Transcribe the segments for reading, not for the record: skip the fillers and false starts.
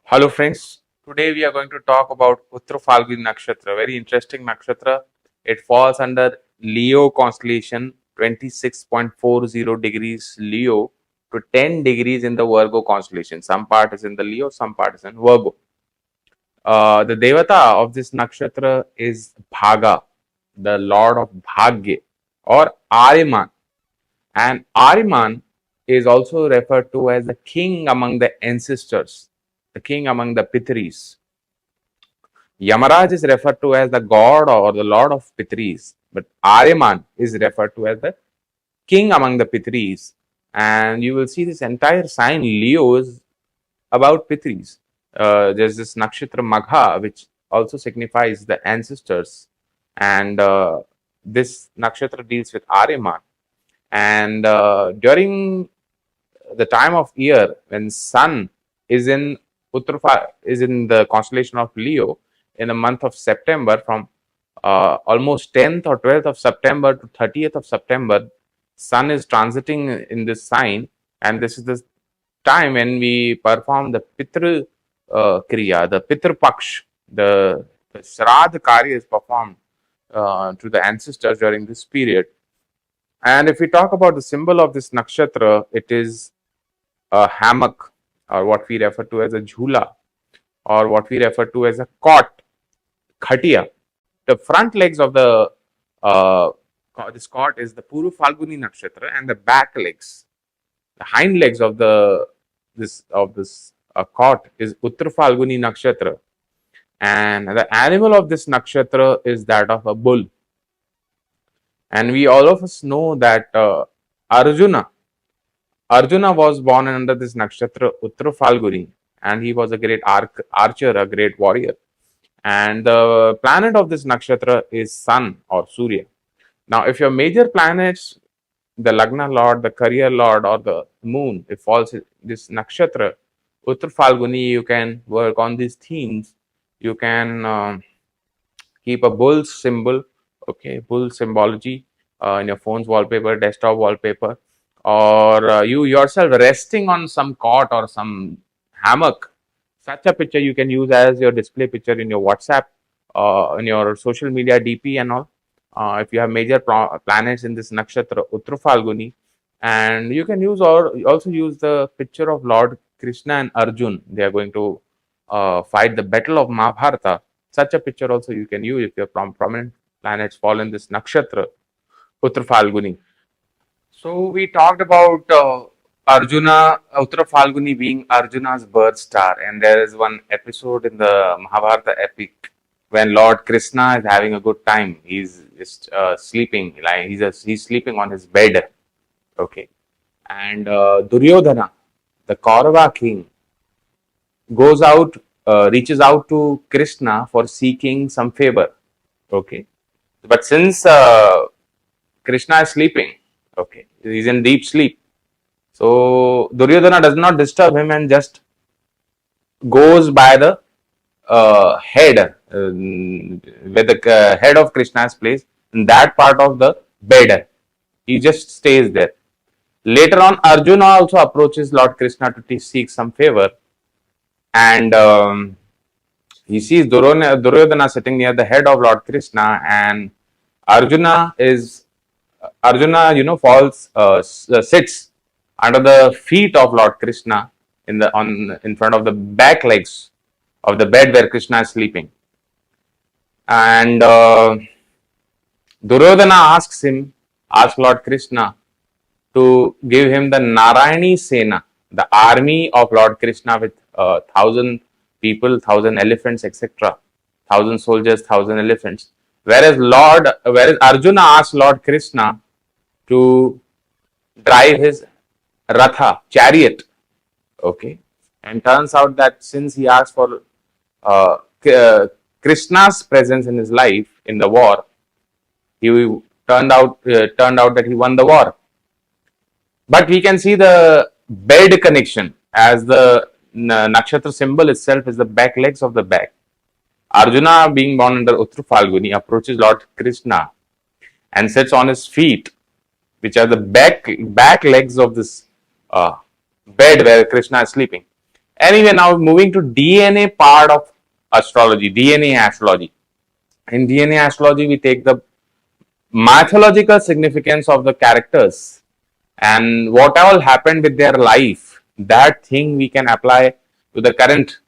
Hello friends, today we are going to talk about Uttaraphalguni Nakshatra, very interesting Nakshatra. It falls under Leo constellation, 26.40 degrees Leo to 10 degrees in the Virgo constellation. Some part is in the Leo, some part is in Virgo. The Devata of this Nakshatra is Bhaga, the Lord of Bhagya or Ariman. And Ariman is also referred to as the king among the ancestors, the king among the Pitris. Yamaraj is referred to as the god or the lord of Pitris, but Ariman is referred to as the king among the Pitris. And you will see this entire sign Leo is about Pitris. There's this Nakshatra Magha, which also signifies the ancestors. And this Nakshatra deals with Ariman. And during the time of year when Sun is in is in the constellation of Leo in the month of September, from almost 10th or 12th of September to 30th of September, Sun is transiting in this sign, and this is the time when we perform the Pitru Kriya, the Pitru Paksh, the Shraddha Karya is performed to the ancestors during this period. And if we talk about the symbol of this nakshatra, it is a hammock, or what we refer to as a jhula, or what we refer to as a cot, khatia. The front legs of the this cot is the Puruphalguni nakshatra, and the back legs, the hind legs of this cot is Uttaraphalguni nakshatra, and the animal of this nakshatra is that of a bull. And we all of us know that Arjuna was born under this nakshatra Uttaraphalguni, and he was a great archer, a great warrior. And the planet of this nakshatra is Sun or Surya. Now, if your major planets, the Lagna Lord, the career Lord, or the Moon, it falls in this nakshatra Uttaraphalguni, you can work on these themes. You can keep a bull symbol, okay, bull symbology in your phone's wallpaper, desktop wallpaper, or you yourself resting on some cot or some hammock. Such a picture you can use as your display picture in your WhatsApp, in your social media DP and all. If you have major planets in this nakshatra Uttaraphalguni, and you can use or also use the picture of Lord Krishna and Arjun. They are going to fight the battle of Mahabharata. Such a picture also you can use if your prominent planets fall in this nakshatra Uttaraphalguni. So we talked about Uttaraphalguni being Arjuna's birth star, and there is one episode in the Mahabharata epic when Lord Krishna is having a good time. He's just sleeping, like he's sleeping on his bed, okay, and Duryodhana, the Kaurava king, goes out, reaches out to Krishna for seeking some favor, okay, but since Krishna is sleeping, okay, he's in deep sleep. So Duryodhana does not disturb him and just goes by the head, where the head of Krishna is placed, in that part of the bed. He just stays there. Later on, Arjuna also approaches Lord Krishna to seek some favor, and he sees Duryodhana sitting near the head of Lord Krishna, and Arjuna, falls, sits under the feet of Lord Krishna in front of the back legs of the bed where Krishna is sleeping. And Duryodhana asks Lord Krishna to give him the Narayani Sena, the army of Lord Krishna with 1,000 people, 1,000 elephants, etc. 1,000 soldiers, 1,000 elephants. Whereas Arjuna asked Lord Krishna to drive his Ratha, chariot. Okay. And turns out that since he asked for Krishna's presence in his life in the war, he turned out that he won the war. But we can see the bed connection, as the nakshatra symbol itself is the back legs of the back. Arjuna, being born under Uttaraphalguni, approaches Lord Krishna and sits on his feet, which are the back legs of this bed where Krishna is sleeping. Anyway, now moving to DNA part of astrology, DNA astrology. In DNA astrology, we take the mythological significance of the characters and what all happened with their life. That thing we can apply to the current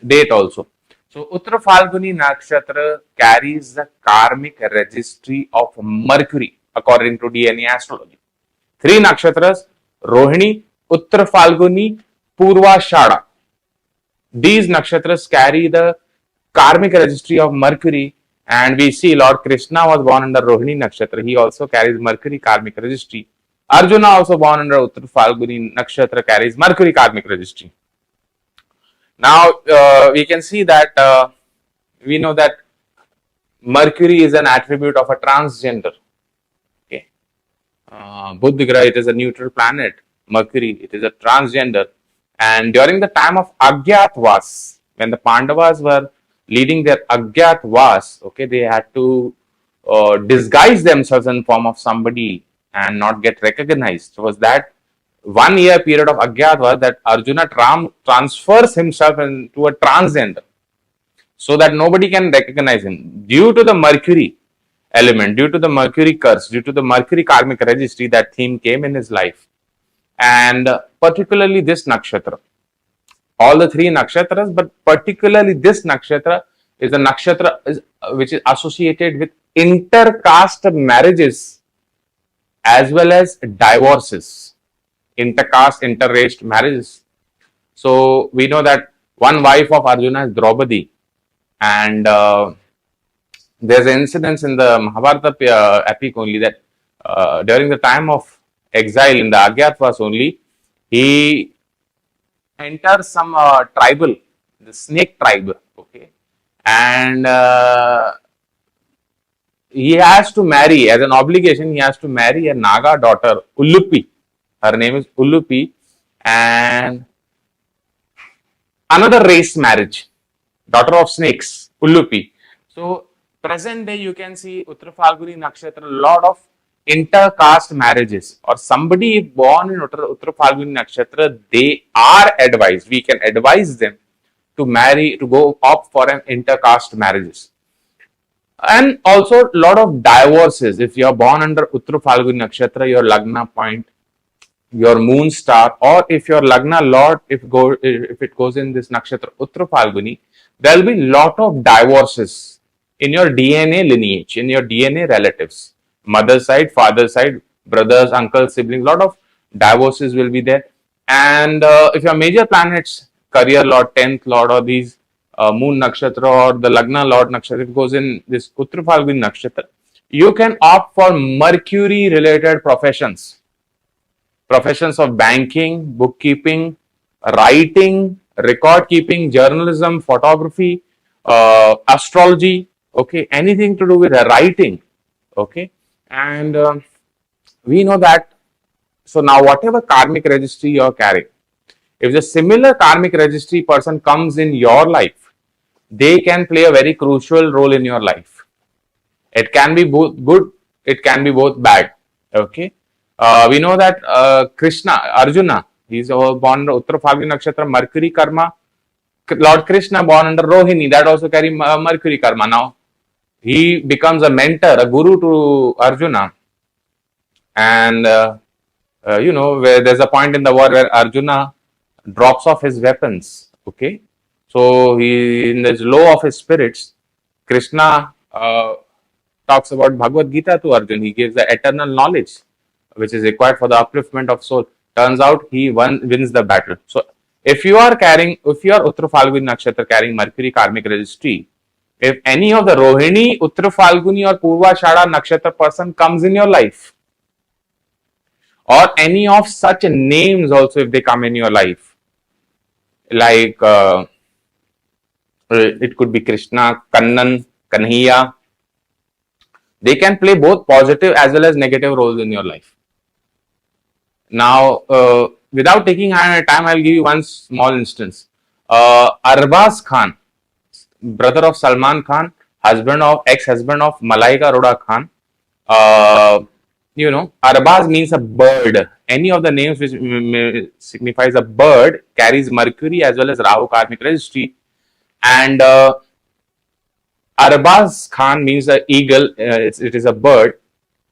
date also. So, Uttaraphalguni Nakshatra carries the karmic registry of Mercury according to DNA astrology. Three nakshatras: Rohini, Uttaraphalguni, Purvashada. These nakshatras carry the karmic registry of Mercury, and we see Lord Krishna was born under Rohini Nakshatra. He also carries Mercury karmic registry. Arjuna, also born under Uttaraphalguni Nakshatra, carries Mercury karmic registry. Now we can see that we know that Mercury is an attribute of a transgender. Okay, Buddha Graha, it is a neutral planet. Mercury, it is a transgender. And during the time of Agyatwas, when the Pandavas were leading their Agyatwas, okay, they had to disguise themselves in form of somebody and not get recognized. So was that 1 year period of Agyatwas that Arjuna transfers himself into a transgender so that nobody can recognize him. Due to the Mercury element, due to the Mercury curse, due to the Mercury karmic registry, that theme came in his life. And particularly this nakshatra, all the three nakshatras, but particularly this nakshatra is a nakshatra which is associated with intercaste marriages as well as divorces, intercaste, interrace marriages. So we know that one wife of Arjuna is Draupadi, and there's an incident in the Mahabharata epic only that during the time of exile in the Agyatwas only, he enters some tribal, the snake tribe, okay, and he has to marry, as an obligation, he has to marry a Naga daughter, Ullupi. Her name is Ullupi, and another race marriage, daughter of snakes, Ullupi. So, present day you can see Uttaraphalguni Nakshatra, lot of intercaste marriages, or somebody born in Uttaraphalguni Nakshatra, they are advised, we can advise them to marry, to go opt for an intercaste marriages. And also lot of divorces. If you are born under Uttaraphalguni Nakshatra, your Lagna point, your moon star, or if your Lagna Lord, if it goes in this Nakshatra Uttaraphalguni, there will be lot of divorces in your DNA lineage, in your DNA relatives. Mother side, father side, brothers, uncles, siblings, lot of divorces will be there. And if your major planets, career lord, 10th lord, or these moon nakshatra or the Lagna lord nakshatra, if it goes in this Uttaraphalguni nakshatra, you can opt for Mercury related professions. Professions of banking, bookkeeping, writing, record keeping, journalism, photography, astrology, okay, anything to do with writing, okay. And we know that, so now whatever karmic registry you are carrying, if the similar karmic registry person comes in your life, they can play a very crucial role in your life. It can be both good, it can be both bad, okay. We know that Arjuna, he's born under Uttaraphalguni Nakshatra, Mercury karma. Lord Krishna born under Rohini, that also carry Mercury karma. Now he becomes a mentor, a guru to Arjuna, and you know, where there's a point in the war where Arjuna drops off his weapons, okay. So he, in this low of his spirits, Krishna talks about Bhagavad Gita to Arjuna. He gives the eternal knowledge which is required for the upliftment of soul. Turns out he wins the battle. So if you are Uttaraphalguni Nakshatra carrying Mercury karmic registry, if any of the Rohini, Uttaraphalguni or Purvashada Nakshatra person comes in your life, or any of such names also if they come in your life, like it could be Krishna, Kannan, Kanhaiya, they can play both positive as well as negative roles in your life. Now, without taking time, I'll give you one small instance. Arbaz Khan, brother of Salman Khan, ex-husband of Malaika Arora Khan, Arbaz means a bird. Any of the names which signifies a bird carries Mercury as well as Rahu karmic registry. And Arbaz Khan means an eagle. It is a bird.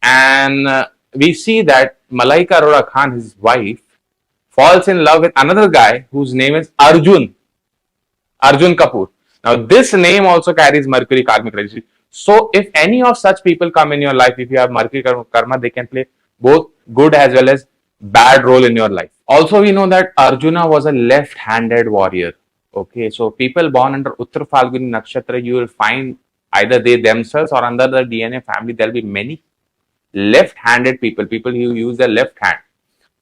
And we see that Malaika Arora Khan, his wife, falls in love with another guy whose name is Arjun Kapoor. Now, this name also carries Mercury karmic registry. So, if any of such people come in your life, if you have Mercury karma, they can play both good as well as bad role in your life. Also, we know that Arjuna was a left-handed warrior. Okay, so people born under Uttaraphalguni Nakshatra, you will find either they themselves or under the DNA family, there will be many left-handed people who use their left hand.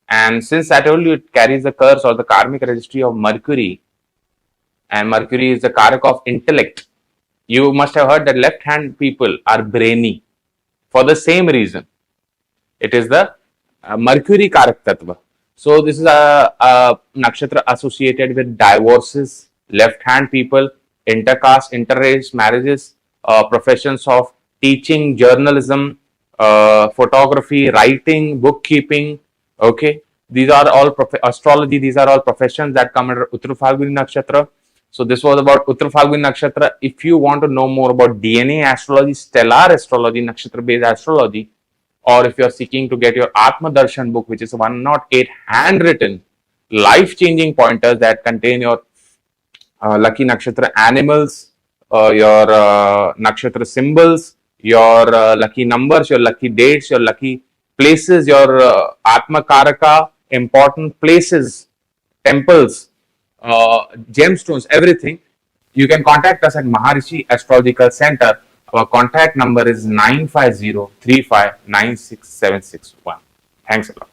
And since I told you it carries the curse or the karmic registry of Mercury, and Mercury is the karak of intellect, you must have heard that left-hand people are brainy for the same reason. It is the Mercury karak tattva. So this is a nakshatra associated with divorces, left-hand people, intercaste, interrace marriages, professions of teaching, journalism, photography, writing, bookkeeping. Okay, these are all astrology. These are all professions that come under Uttaraphalguni Nakshatra. So this was about Uttaraphalguni Nakshatra. If you want to know more about DNA astrology, stellar astrology, nakshatra-based astrology, or if you are seeking to get your Atma Darshan book, which is 108 handwritten, life-changing pointers that contain your lucky nakshatra animals, your nakshatra symbols, your lucky numbers, your lucky dates, your lucky places, your Atma Karaka, important places, temples, gemstones, everything, you can contact us at Maharishi Astrological Center. Our contact number is 95035967661. Thanks a lot.